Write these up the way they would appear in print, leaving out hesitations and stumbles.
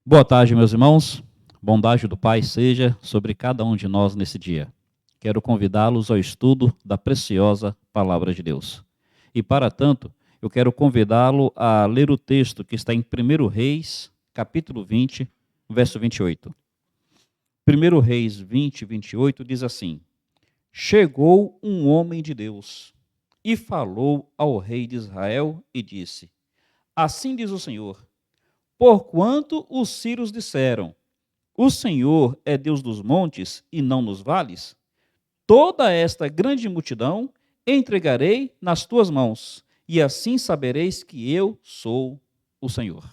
Boa tarde, meus irmãos. Bondade do Pai seja sobre cada um de nós nesse dia. Quero convidá-los ao estudo da preciosa Palavra de Deus. E, para tanto, eu quero convidá-lo a ler o texto que está em 1 Reis, capítulo 20, verso 28. 1 Reis 20, 28 diz assim: Chegou um homem de Deus e falou ao rei de Israel e disse: Assim diz o Senhor, porquanto os sírios disseram: O Senhor é Deus dos montes e não nos vales, toda esta grande multidão entregarei nas tuas mãos, e assim sabereis que eu sou o Senhor.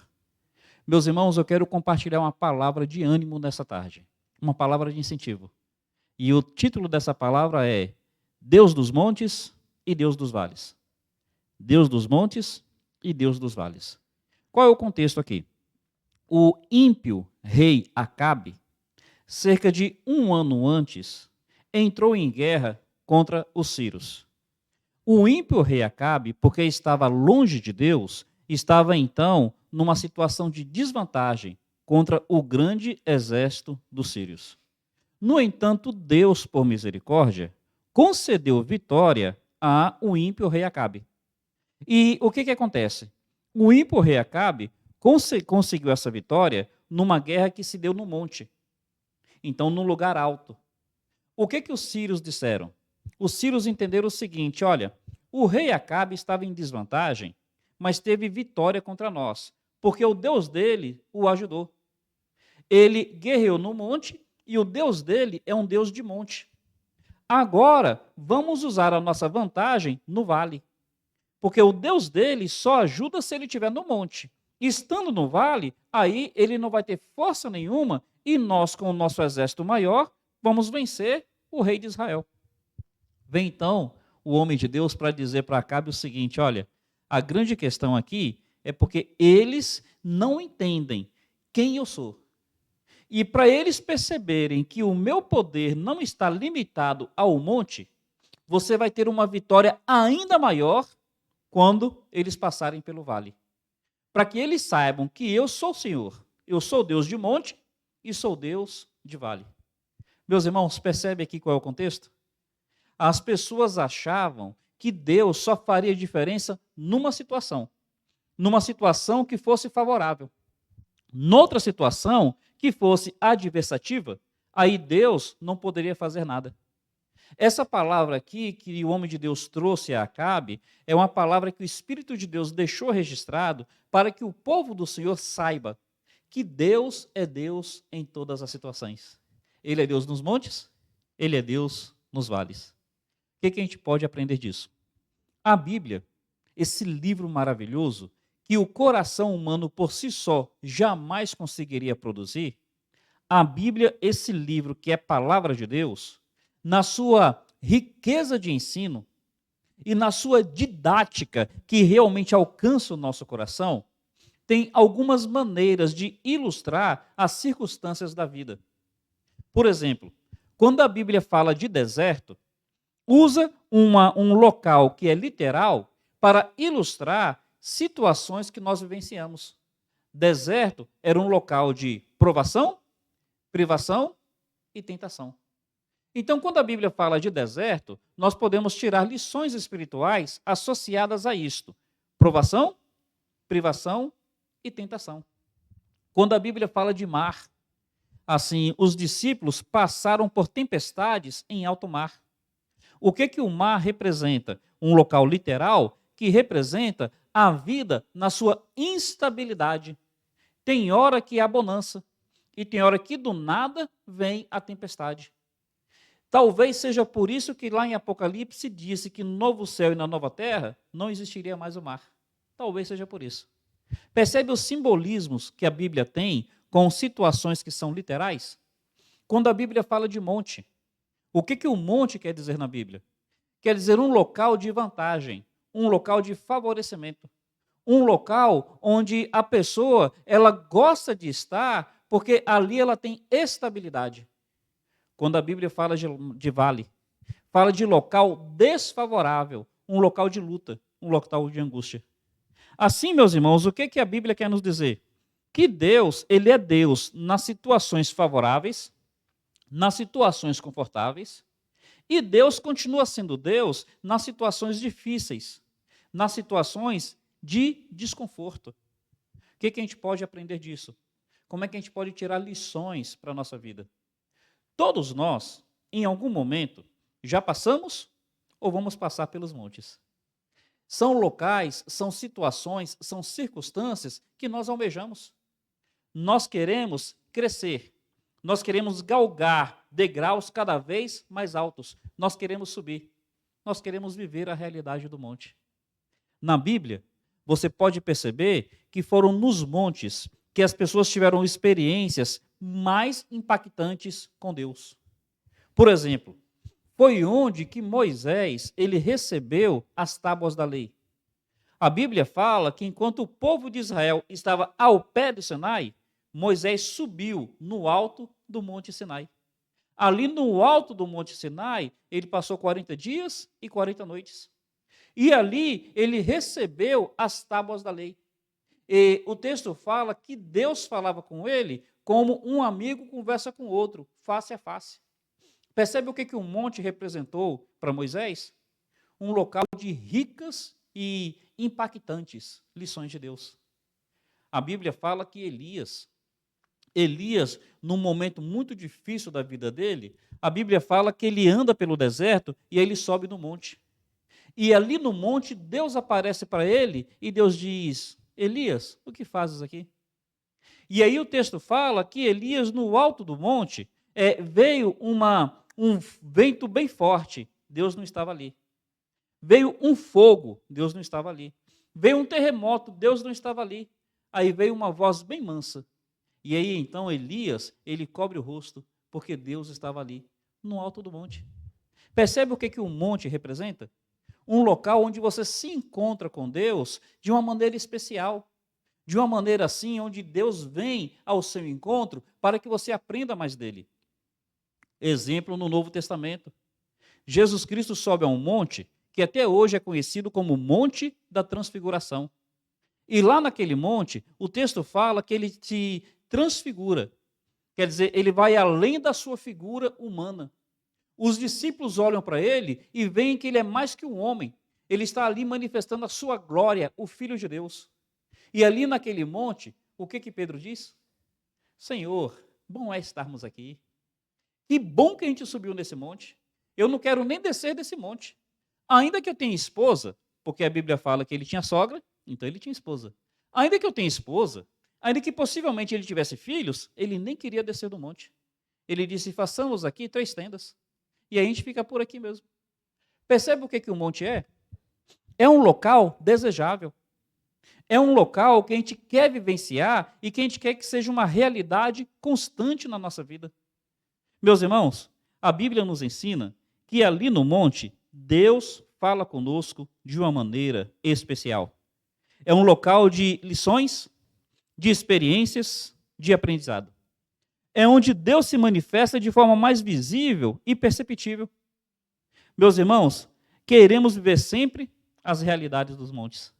Meus irmãos, eu quero compartilhar uma palavra de ânimo nessa tarde, uma palavra de incentivo. E o título dessa palavra é Deus dos montes e Deus dos vales. Deus dos montes e Deus dos vales. Qual é o contexto aqui? O ímpio rei Acabe, cerca de um ano antes, entrou em guerra contra os sírios. O ímpio rei Acabe, porque estava longe de Deus, estava então numa situação de desvantagem contra o grande exército dos sírios. No entanto, Deus, por misericórdia, concedeu vitória ao ímpio rei Acabe. E o que acontece? O ímpio rei Acabe conseguiu essa vitória numa guerra que se deu no monte. Então, num lugar alto. O que os sírios disseram? Os sírios entenderam o seguinte: olha, o rei Acabe estava em desvantagem, mas teve vitória contra nós, porque o Deus dele o ajudou. Ele guerreou no monte e o Deus dele é um Deus de monte. Agora, vamos usar a nossa vantagem no vale, porque o Deus dele só ajuda se ele estiver no monte. Estando no vale, aí ele não vai ter força nenhuma e nós, com o nosso exército maior, vamos vencer o rei de Israel. Vem então o homem de Deus para dizer para Acabe o seguinte: olha, a grande questão aqui é porque eles não entendem quem eu sou. E para eles perceberem que o meu poder não está limitado ao monte, você vai ter uma vitória ainda maior quando eles passarem pelo vale. Para que eles saibam que eu sou o Senhor, eu sou Deus de monte e sou Deus de vale. Meus irmãos, percebe aqui qual é o contexto? As pessoas achavam que Deus só faria diferença numa situação que fosse favorável. Noutra situação que fosse adversativa, aí Deus não poderia fazer nada. Essa palavra aqui que o homem de Deus trouxe a Acabe é uma palavra que o Espírito de Deus deixou registrado para que o povo do Senhor saiba que Deus é Deus em todas as situações. Ele é Deus nos montes, Ele é Deus nos vales. O que a gente pode aprender disso? A Bíblia, esse livro maravilhoso, que o coração humano por si só jamais conseguiria produzir, a Bíblia, esse livro que é palavra de Deus, na sua riqueza de ensino e na sua didática que realmente alcança o nosso coração, tem algumas maneiras de ilustrar as circunstâncias da vida. Por exemplo, quando a Bíblia fala de deserto, usa um local que é literal para ilustrar situações que nós vivenciamos. Deserto era um local de provação, privação e tentação. Então, quando a Bíblia fala de deserto, nós podemos tirar lições espirituais associadas a isto: provação, privação e tentação. Quando a Bíblia fala de mar, assim, os discípulos passaram por tempestades em alto mar. O que o mar representa? Um local literal que representa a vida na sua instabilidade. Tem hora que há bonança e tem hora que do nada vem a tempestade. Talvez seja por isso que lá em Apocalipse disse que no novo céu e na nova terra não existiria mais o mar. Talvez seja por isso. Percebe os simbolismos que a Bíblia tem com situações que são literais? Quando a Bíblia fala de monte, o que o monte quer dizer na Bíblia? Quer dizer um local de vantagem, um local de favorecimento, um local onde a pessoa ela gosta de estar porque ali ela tem estabilidade. Quando a Bíblia fala de vale, fala de local desfavorável, um local de luta, um local de angústia. Assim, meus irmãos, o que a Bíblia quer nos dizer? que Deus, ele é Deus nas situações favoráveis, nas situações confortáveis, e Deus continua sendo Deus nas situações difíceis, nas situações de desconforto. O que a gente pode aprender disso? Como é que a gente pode tirar lições para a nossa vida? Todos nós, em algum momento, já passamos ou vamos passar pelos montes. São locais, são situações, são circunstâncias que nós almejamos. Nós queremos crescer, nós queremos galgar degraus cada vez mais altos, nós queremos subir, nós queremos viver a realidade do monte. Na Bíblia, você pode perceber que foram nos montes que as pessoas tiveram experiências mais impactantes com Deus. Por exemplo, foi onde que Moisés ele recebeu as tábuas da lei. A Bíblia fala que enquanto o povo de Israel estava ao pé do Sinai, Moisés subiu no alto do Monte Sinai. Ali no alto do Monte Sinai, ele passou 40 dias e 40 noites. E ali ele recebeu as tábuas da lei. E o texto fala que Deus falava com ele como um amigo conversa com outro, face a face. Percebe o que o monte representou para Moisés? Um local de ricas e impactantes lições de Deus. A Bíblia fala que Elias, num momento muito difícil da vida dele, a Bíblia fala que ele anda pelo deserto e aí ele sobe no monte. E ali no monte, Deus aparece para ele e Deus diz: Elias, o que fazes aqui? E aí o texto fala que Elias, no alto do monte, veio um vento bem forte, Deus não estava ali. Veio um fogo, Deus não estava ali. Veio um terremoto, Deus não estava ali. Aí veio uma voz bem mansa. E aí então Elias, ele cobre o rosto, porque Deus estava ali, no alto do monte. Percebe o que o monte representa? Um local onde você se encontra com Deus de uma maneira especial, de uma maneira assim, onde Deus vem ao seu encontro para que você aprenda mais dele. Exemplo no Novo Testamento. Jesus Cristo sobe a um monte que até hoje é conhecido como Monte da Transfiguração. E lá naquele monte, o texto fala que ele se transfigura. Quer dizer, ele vai além da sua figura humana. Os discípulos olham para ele e veem que ele é mais que um homem. Ele está ali manifestando a sua glória, o Filho de Deus. E ali naquele monte, o que Pedro diz? Senhor, bom é estarmos aqui. Que bom que a gente subiu nesse monte. Eu não quero nem descer desse monte. Ainda que eu tenha esposa, porque a Bíblia fala que ele tinha sogra, então ele tinha esposa. Ainda que eu tenha esposa, ainda que possivelmente ele tivesse filhos, ele nem queria descer do monte. Ele disse: façamos aqui 3 tendas. E a gente fica por aqui mesmo. Percebe o que o monte é? É um local desejável. É um local que a gente quer vivenciar e que a gente quer que seja uma realidade constante na nossa vida. Meus irmãos, a Bíblia nos ensina que ali no monte, Deus fala conosco de uma maneira especial. É um local de lições, de experiências, de aprendizado. É onde Deus se manifesta de forma mais visível e perceptível. Meus irmãos, queremos viver sempre as realidades dos montes.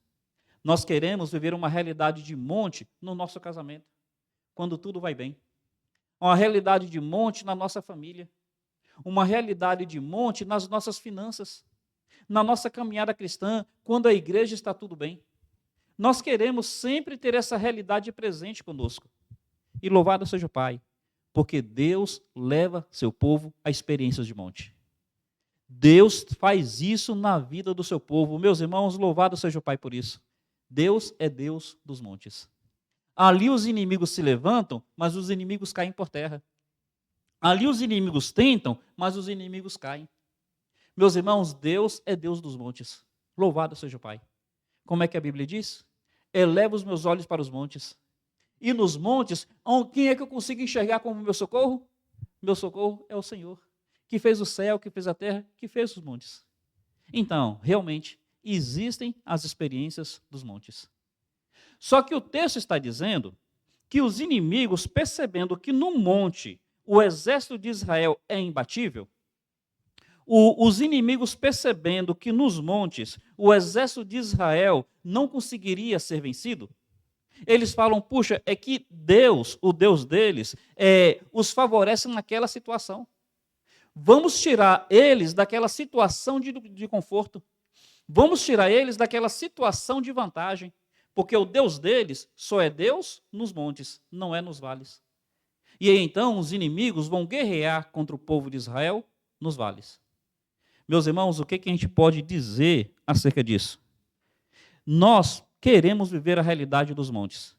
Nós queremos viver uma realidade de monte no nosso casamento, quando tudo vai bem. Uma realidade de monte na nossa família. Uma realidade de monte nas nossas finanças. Na nossa caminhada cristã, quando a igreja está tudo bem. Nós queremos sempre ter essa realidade presente conosco. E louvado seja o Pai, porque Deus leva seu povo a experiências de monte. Deus faz isso na vida do seu povo. Meus irmãos, louvado seja o Pai por isso. Deus é Deus dos montes. Ali os inimigos se levantam, mas os inimigos caem por terra. Ali os inimigos tentam, mas os inimigos caem. Meus irmãos, Deus é Deus dos montes. Louvado seja o Pai. Como é que a Bíblia diz? Eleva os meus olhos para os montes. E nos montes, quem é que eu consigo enxergar como meu socorro? Meu socorro é o Senhor, que fez o céu, que fez a terra, que fez os montes. Então, realmente, existem as experiências dos montes. Só que o texto está dizendo que os inimigos, percebendo que no monte o exército de Israel é imbatível, os inimigos percebendo que nos montes o exército de Israel não conseguiria ser vencido, Eles falam, puxa, é que Deus, o Deus deles, os favorece naquela situação. Vamos tirar eles daquela situação de conforto. Vamos tirar eles daquela situação de vantagem. Porque o Deus deles só é Deus nos montes, não é nos vales. E aí então os inimigos vão guerrear contra o povo de Israel nos vales. Meus irmãos, o que a gente pode dizer acerca disso? Nós queremos viver a realidade dos montes,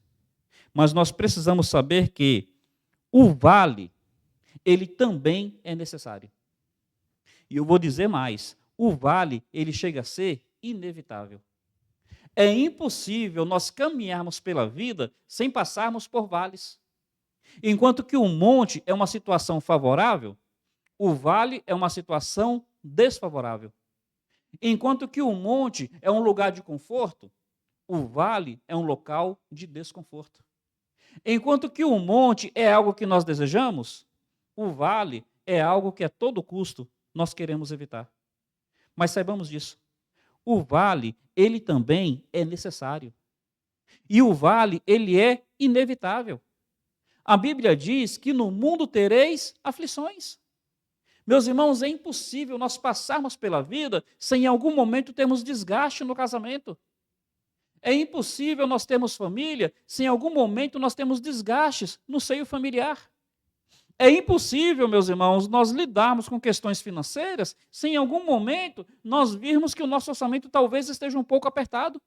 mas nós precisamos saber que o vale, ele também é necessário. E eu vou dizer mais, o vale, ele chega a ser inevitável. É impossível nós caminharmos pela vida sem passarmos por vales. Enquanto que o monte é uma situação favorável, o vale é uma situação desfavorável. Enquanto que o monte é um lugar de conforto, o vale é um local de desconforto. Enquanto que o monte é algo que nós desejamos, o vale é algo que a todo custo nós queremos evitar. Mas saibamos disso. O vale, ele também é necessário. E o vale, ele é inevitável. A Bíblia diz que no mundo tereis aflições. Meus irmãos, é impossível nós passarmos pela vida sem em algum momento termos desgaste no casamento. É impossível nós termos família sem em algum momento nós temos desgastes no seio familiar. É impossível, meus irmãos, nós lidarmos com questões financeiras sem em algum momento nós virmos que o nosso orçamento talvez esteja um pouco apertado.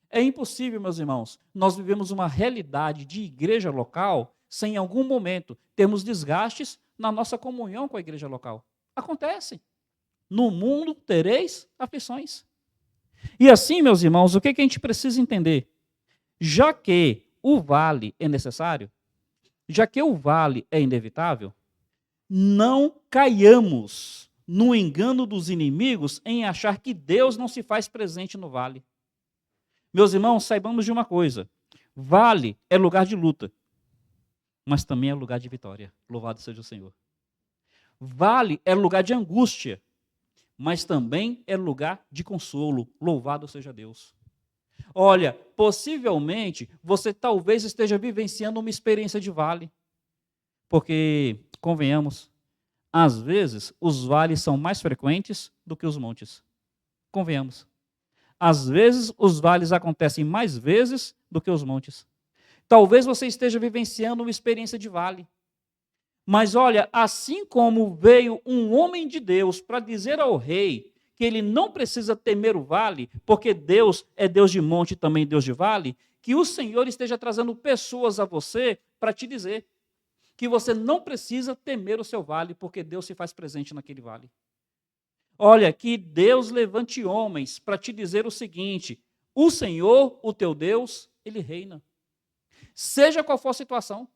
É impossível, meus irmãos, nós vivemos uma realidade de igreja local sem em algum momento termos desgastes na nossa comunhão com a igreja local. Acontece. No mundo tereis aflições. E assim, meus irmãos, o que a gente precisa entender? Já que o vale é necessário, já que o vale é inevitável, não caiamos no engano dos inimigos em achar que Deus não se faz presente no vale. Meus irmãos, saibamos de uma coisa: vale é lugar de luta, mas também é lugar de vitória. Louvado seja o Senhor. Vale é lugar de angústia, mas também é lugar de consolo. Louvado seja Deus. Olha, possivelmente você talvez esteja vivenciando uma experiência de vale, porque, convenhamos, às vezes os vales são mais frequentes do que os montes. Convenhamos. Às vezes os vales acontecem mais vezes do que os montes. Talvez você esteja vivenciando uma experiência de vale. Mas olha, assim como veio um homem de Deus para dizer ao rei que ele não precisa temer o vale, porque Deus é Deus de monte e também Deus de vale, que o Senhor esteja trazendo pessoas a você para te dizer que você não precisa temer o seu vale, porque Deus se faz presente naquele vale. Olha, que Deus levante homens para te dizer o seguinte: o Senhor, o teu Deus, ele reina. Seja qual for a situação.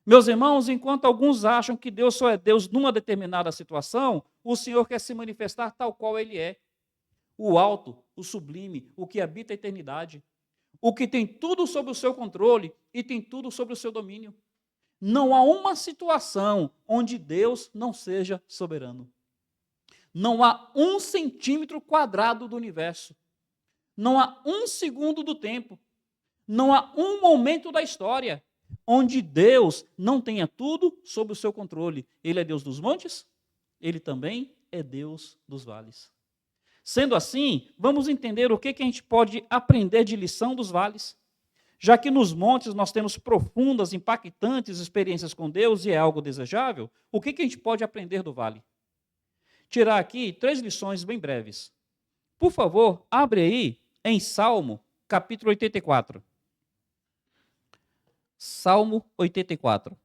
Meus irmãos, enquanto alguns acham que Deus só é Deus numa determinada situação, o Senhor quer se manifestar tal qual ele é. O alto, o sublime, o que habita a eternidade. O que tem tudo sob o seu controle e tem tudo sob o seu domínio. Não há uma situação onde Deus não seja soberano. Não há 1 centímetro quadrado do universo. Não há 1 segundo do tempo. Não há um momento da história onde Deus não tenha tudo sob o seu controle. Ele é Deus dos montes, ele também é Deus dos vales. Sendo assim, vamos entender o que a gente pode aprender de lição dos vales. Já que nos montes nós temos profundas, impactantes experiências com Deus e é algo desejável, o que a gente pode aprender do vale? Tirar aqui 3 lições bem breves. Por favor, abre aí em Salmo, capítulo 84. Salmo 84.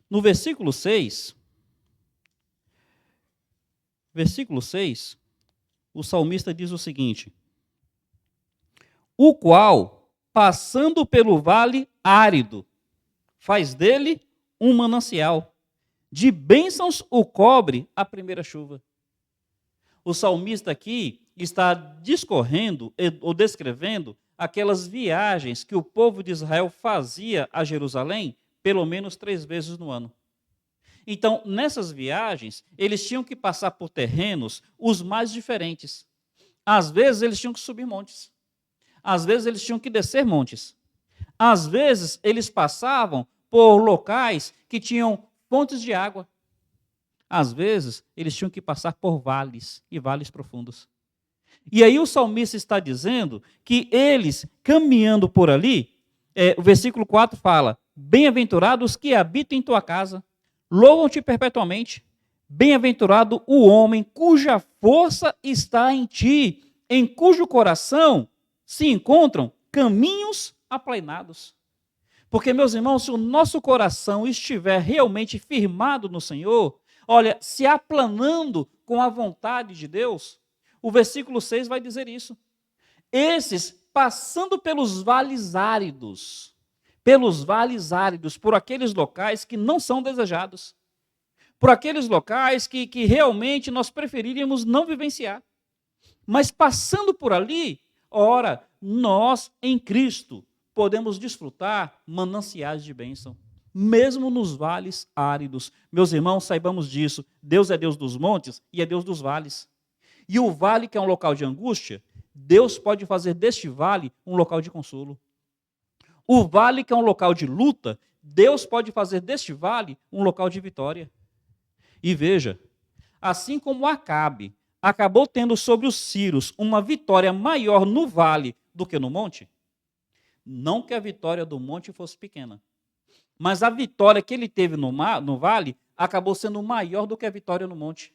No versículo 6, o salmista diz o seguinte: o qual, passando pelo vale árido, faz dele um manancial, de bênçãos o cobre a primeira chuva. O salmista aqui está discorrendo ou descrevendo aquelas viagens que o povo de Israel fazia a Jerusalém pelo menos 3 vezes no ano. Então, nessas viagens, eles tinham que passar por terrenos os mais diferentes. Às vezes, eles tinham que subir montes. Às vezes, eles tinham que descer montes. Às vezes, eles passavam por locais que tinham fontes de água. Às vezes, eles tinham que passar por vales e vales profundos. E aí o salmista está dizendo que eles, caminhando por ali, o versículo 4 fala: bem-aventurados que habitam em tua casa, louvam-te perpetuamente. Bem-aventurado o homem cuja força está em ti, em cujo coração se encontram caminhos aplainados. Porque, meus irmãos, se o nosso coração estiver realmente firmado no Senhor, olha, se aplanando com a vontade de Deus, o versículo 6 vai dizer isso. Esses, passando pelos vales áridos, por aqueles locais que não são desejados, por aqueles locais que realmente nós preferiríamos não vivenciar. Mas passando por ali, ora, nós em Cristo podemos desfrutar mananciais de bênção, mesmo nos vales áridos. Meus irmãos, saibamos disso. Deus é Deus dos montes e é Deus dos vales. E o vale, que é um local de angústia, Deus pode fazer deste vale um local de consolo. O vale, que é um local de luta, Deus pode fazer deste vale um local de vitória. E veja, assim como Acabe acabou tendo sobre os sírios uma vitória maior no vale do que no monte, não que a vitória do monte fosse pequena, mas a vitória que ele teve no vale acabou sendo maior do que a vitória no monte.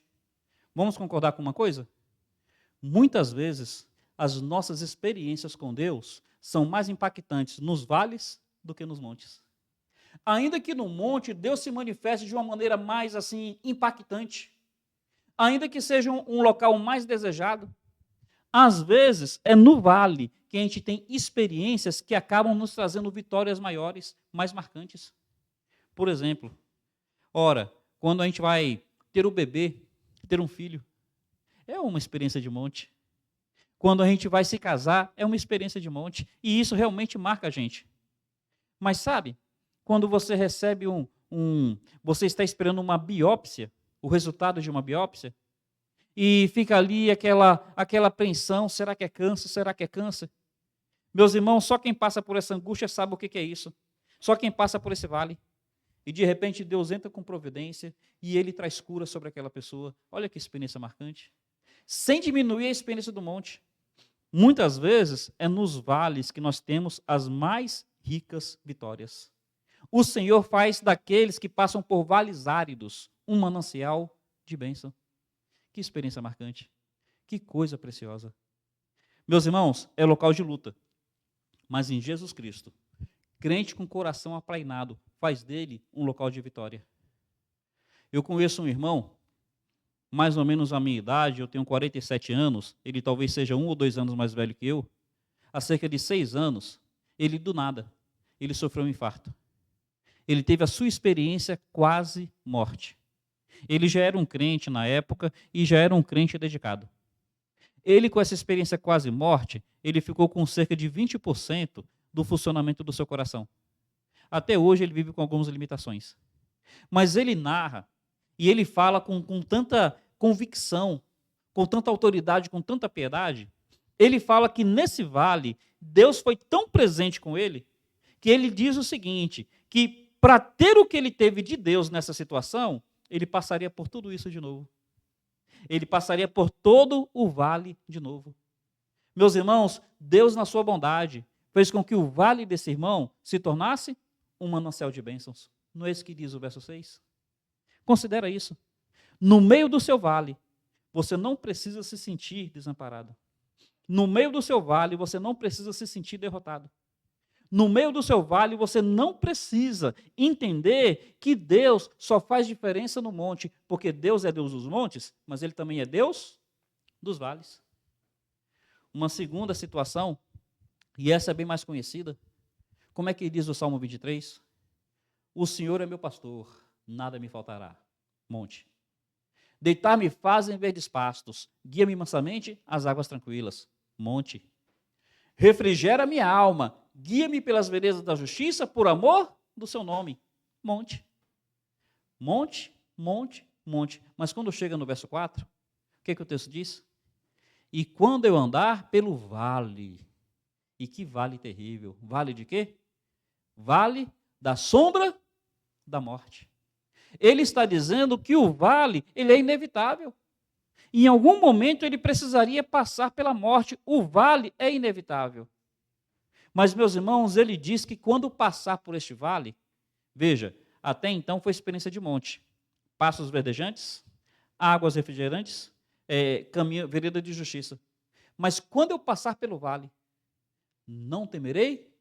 Vamos concordar com uma coisa? Muitas vezes, as nossas experiências com Deus são mais impactantes nos vales do que nos montes. Ainda que no monte, Deus se manifeste de uma maneira mais assim impactante. Ainda que seja um local mais desejado. Às vezes, é no vale que a gente tem experiências que acabam nos trazendo vitórias maiores, mais marcantes. Por exemplo, ora, quando a gente vai ter o bebê, ter um filho, é uma experiência de monte. Quando a gente vai se casar, é uma experiência de monte. E isso realmente marca a gente. Mas sabe, quando você recebe você está esperando uma biópsia, o resultado de uma biópsia, e fica ali aquela apreensão, será que é câncer, será que é câncer? Meus irmãos, só quem passa por essa angústia sabe o que é isso. Só quem passa por esse vale. E de repente Deus entra com providência e Ele traz cura sobre aquela pessoa. Olha que experiência marcante. Sem diminuir a experiência do monte. Muitas vezes é nos vales que nós temos as mais ricas vitórias. O Senhor faz daqueles que passam por vales áridos um manancial de bênção. Que experiência marcante. Que coisa preciosa. Meus irmãos, é local de luta. Mas em Jesus Cristo, crente com coração aplainado, faz dele um local de vitória. Eu conheço um irmão, mais ou menos a minha idade, eu tenho 47 anos, ele talvez seja 1 ou 2 anos mais velho que eu. Há cerca de 6 anos, ele do nada, ele sofreu um infarto. Ele teve a sua experiência quase morte. Ele já era um crente na época e já era um crente dedicado. Ele, com essa experiência quase morte, ele ficou com cerca de 20% do funcionamento do seu coração. Até hoje ele vive com algumas limitações. Mas ele narra e ele fala com tanta convicção, com tanta autoridade, com tanta piedade. Ele fala que nesse vale, Deus foi tão presente com ele, que ele diz o seguinte, que para ter o que ele teve de Deus nessa situação, ele passaria por tudo isso de novo. Ele passaria por todo o vale de novo. Meus irmãos, Deus, na sua bondade, fez com que o vale desse irmão se tornasse um manancial de bênçãos. Não é isso que diz o verso 6? Considera isso. No meio do seu vale, você não precisa se sentir desamparado. No meio do seu vale, você não precisa se sentir derrotado. No meio do seu vale, você não precisa entender que Deus só faz diferença no monte, porque Deus é Deus dos montes, mas Ele também é Deus dos vales. Uma segunda situação, e essa é bem mais conhecida, como é que diz o Salmo 23? O Senhor é meu pastor, nada me faltará. Monte. Deitar-me faz em verdes pastos, guia-me mansamente às águas tranquilas. Monte. Refrigera minha alma, guia-me pelas veredas da justiça, por amor do seu nome. Monte. Monte monte, monte. Mas quando chega no verso 4, o que o texto diz? E quando eu andar pelo vale, e que vale terrível, vale de quê? Vale da sombra da morte. Ele está dizendo que o vale, ele é inevitável. Em algum momento ele precisaria passar pela morte. O vale é inevitável. Mas, meus irmãos, ele diz que quando passar por este vale, veja, até então foi experiência de monte. Pastos verdejantes, águas refrigerantes, caminho, vereda de justiça. Mas quando eu passar pelo vale, não temerei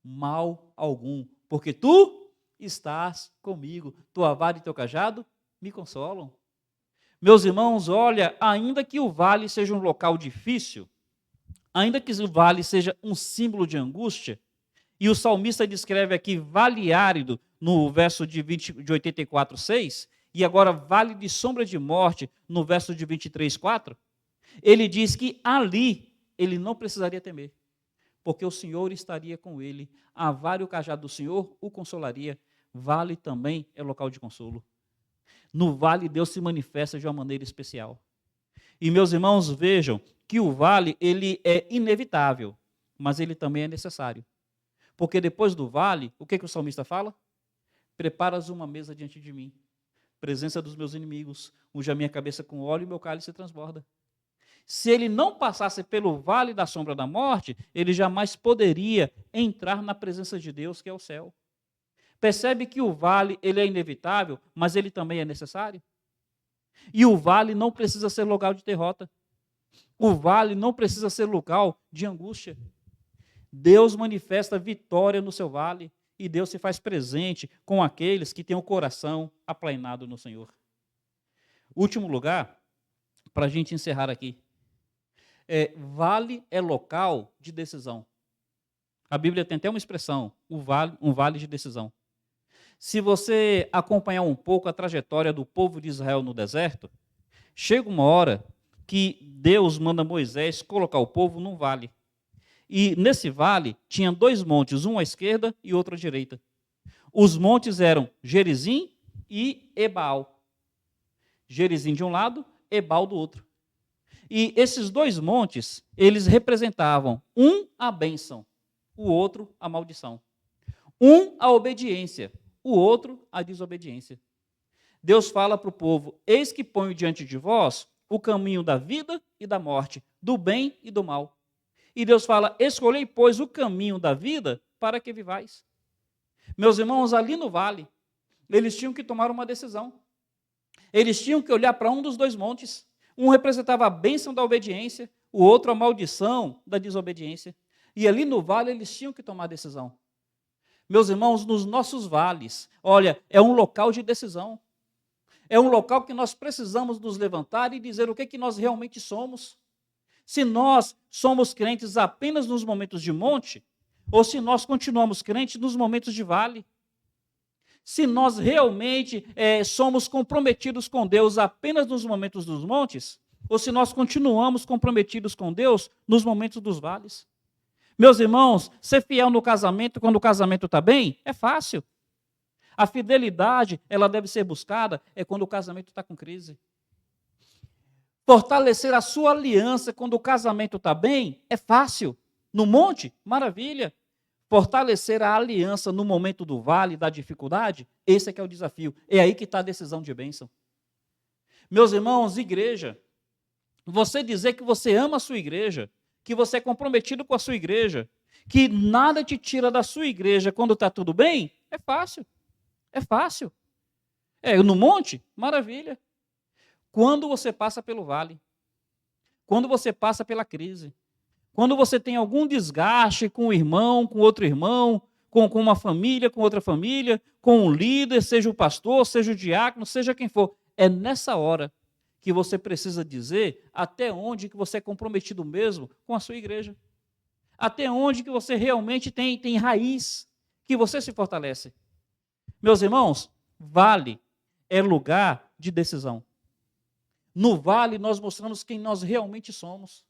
mal algum, porque tu estás comigo, tua vara e teu cajado me consolam. Meus irmãos, olha, ainda que o vale seja um local difícil, ainda que o vale seja um símbolo de angústia, e o salmista descreve aqui vale árido no verso de 84:6, e agora vale de sombra de morte no verso de 23:4, ele diz que ali ele não precisaria temer, porque o Senhor estaria com ele, a vara e o cajado do Senhor o consolaria. Vale também é local de consolo. No vale Deus se manifesta de uma maneira especial. E meus irmãos, vejam que o vale ele é inevitável, mas ele também é necessário. Porque depois do vale, o que o salmista fala? Preparas uma mesa diante de mim, presença dos meus inimigos, unge a minha cabeça com óleo e meu cálice transborda. Se ele não passasse pelo vale da sombra da morte, ele jamais poderia entrar na presença de Deus, que é o céu. Percebe que o vale ele é inevitável, mas ele também é necessário? E o vale não precisa ser local de derrota. O vale não precisa ser local de angústia. Deus manifesta vitória no seu vale e Deus se faz presente com aqueles que têm o coração aplainado no Senhor. Último lugar, para a gente encerrar aqui. Vale é local de decisão. A Bíblia tem até uma expressão, um vale de decisão. Se você acompanhar um pouco a trajetória do povo de Israel no deserto, chega uma hora que Deus manda Moisés colocar o povo num vale. E nesse vale tinha 2 montes, um à esquerda e outro à direita. Os montes eram Gerizim e Ebal. Gerizim de um lado, Ebal do outro. E esses 2 montes, eles representavam um a bênção, o outro a maldição. Um a obediência, o outro a desobediência. Deus fala para o povo: eis que ponho diante de vós o caminho da vida e da morte, do bem e do mal. E Deus fala: escolhei, pois, o caminho da vida para que vivais. Meus irmãos, ali no vale, eles tinham que tomar uma decisão. Eles tinham que olhar para um dos 2 montes. Um representava a bênção da obediência, o outro a maldição da desobediência. E ali no vale eles tinham que tomar decisão. Meus irmãos, nos nossos vales, olha, é um local de decisão. É um local que nós precisamos nos levantar e dizer o que nós realmente somos. Se nós somos crentes apenas nos momentos de monte, ou se nós continuamos crentes nos momentos de vale. Se nós realmente somos comprometidos com Deus apenas nos momentos dos montes, ou se nós continuamos comprometidos com Deus nos momentos dos vales. Meus irmãos, ser fiel no casamento, quando o casamento está bem, é fácil. A fidelidade, ela deve ser buscada, quando o casamento está com crise. Fortalecer a sua aliança quando o casamento está bem, é fácil. No monte, maravilha. Fortalecer a aliança no momento do vale, da dificuldade, esse é que é o desafio. É aí que está a decisão de bênção. Meus irmãos, igreja, você dizer que você ama a sua igreja, que você é comprometido com a sua igreja, que nada te tira da sua igreja quando está tudo bem, é fácil. É fácil. No monte, maravilha. Quando você passa pelo vale, quando você passa pela crise, quando você tem algum desgaste com um irmão, com outro irmão, com uma família, com outra família, com um líder, seja o pastor, seja o diácono, seja quem for, é nessa hora que você precisa dizer até onde que você é comprometido mesmo com a sua igreja. Até onde que você realmente tem raiz, que você se fortalece. Meus irmãos, vale é lugar de decisão. No vale nós mostramos quem nós realmente somos.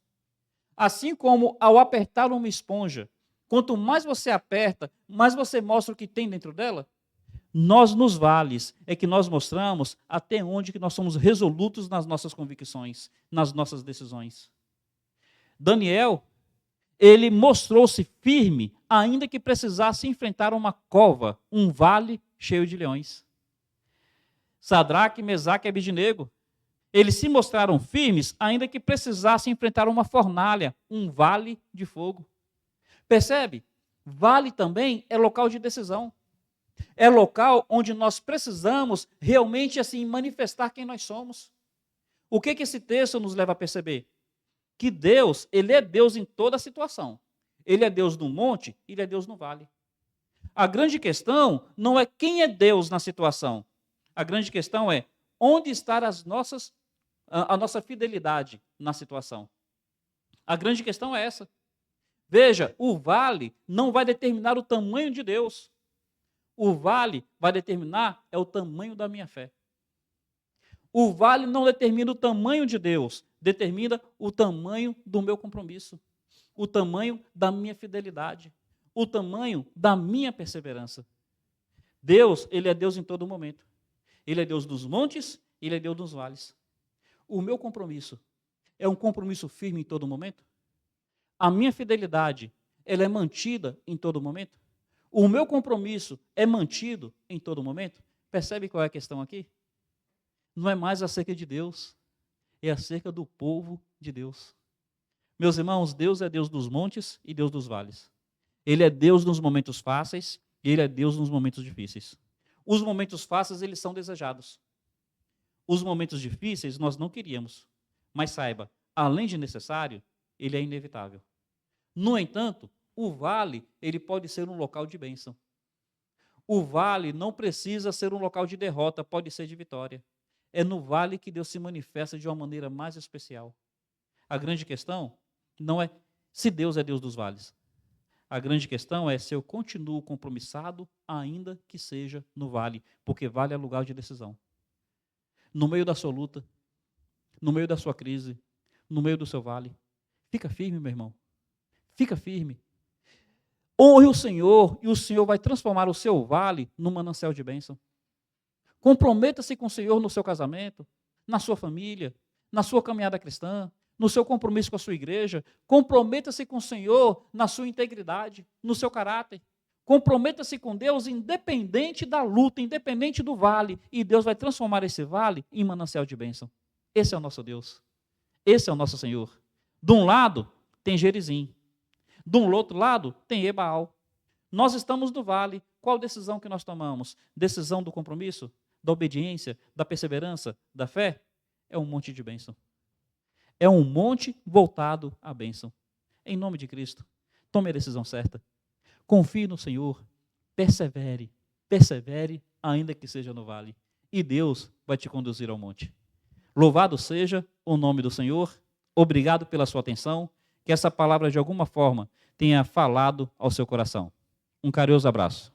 Assim como ao apertar uma esponja, quanto mais você aperta, mais você mostra o que tem dentro dela. Nós, nos vales, é que nós mostramos até onde que nós somos resolutos nas nossas convicções, nas nossas decisões. Daniel, ele mostrou-se firme, ainda que precisasse enfrentar uma cova, um vale cheio de leões. Sadraque, Mesaque e Abednego, eles se mostraram firmes, ainda que precisassem enfrentar uma fornalha, um vale de fogo. Percebe? Vale também é local de decisão. É local onde nós precisamos realmente assim manifestar quem nós somos. O que esse texto nos leva a perceber? Que Deus, ele é Deus em toda situação. Ele é Deus no monte, ele é Deus no vale. A grande questão não é quem é Deus na situação. A grande questão é onde está a nossa fidelidade na situação. A grande questão é essa. Veja, o vale não vai determinar o tamanho de Deus. O vale vai determinar o tamanho da minha fé. O vale não determina o tamanho de Deus, determina o tamanho do meu compromisso, o tamanho da minha fidelidade, o tamanho da minha perseverança. Deus, ele é Deus em todo momento. Ele é Deus dos montes, ele é Deus dos vales. O meu compromisso é um compromisso firme em todo momento? A minha fidelidade, ela é mantida em todo momento? O meu compromisso é mantido em todo momento? Percebe qual é a questão aqui? Não é mais acerca de Deus, é acerca do povo de Deus. Meus irmãos, Deus é Deus dos montes e Deus dos vales. Ele é Deus nos momentos fáceis e Ele é Deus nos momentos difíceis. Os momentos fáceis, eles são desejados. Os momentos difíceis, nós não queríamos. Mas saiba, além de necessário, ele é inevitável. No entanto, o vale, ele pode ser um local de bênção. O vale não precisa ser um local de derrota, pode ser de vitória. É no vale que Deus se manifesta de uma maneira mais especial. A grande questão não é se Deus é Deus dos vales. A grande questão é se eu continuo compromissado, ainda que seja no vale, porque vale é lugar de decisão. No meio da sua luta, no meio da sua crise, no meio do seu vale, fica firme, meu irmão. Fica firme. Honre o Senhor e o Senhor vai transformar o seu vale num manancial de bênção. Comprometa-se com o Senhor no seu casamento, na sua família, na sua caminhada cristã, no seu compromisso com a sua igreja. Comprometa-se com o Senhor na sua integridade, no seu caráter. Comprometa-se com Deus independente da luta, independente do vale. E Deus vai transformar esse vale em manancial de bênção. Esse é o nosso Deus. Esse é o nosso Senhor. De um lado tem Gerizim. Do outro lado tem Ebaal. Nós estamos no vale. Qual decisão que nós tomamos? Decisão do compromisso, da obediência, da perseverança, da fé? É um monte de bênção. É um monte voltado à bênção. Em nome de Cristo, tome a decisão certa. Confie no Senhor, persevere, ainda que seja no vale. E Deus vai te conduzir ao monte. Louvado seja o nome do Senhor. Obrigado pela sua atenção. Que essa palavra, de alguma forma, tenha falado ao seu coração. Um carinhoso abraço.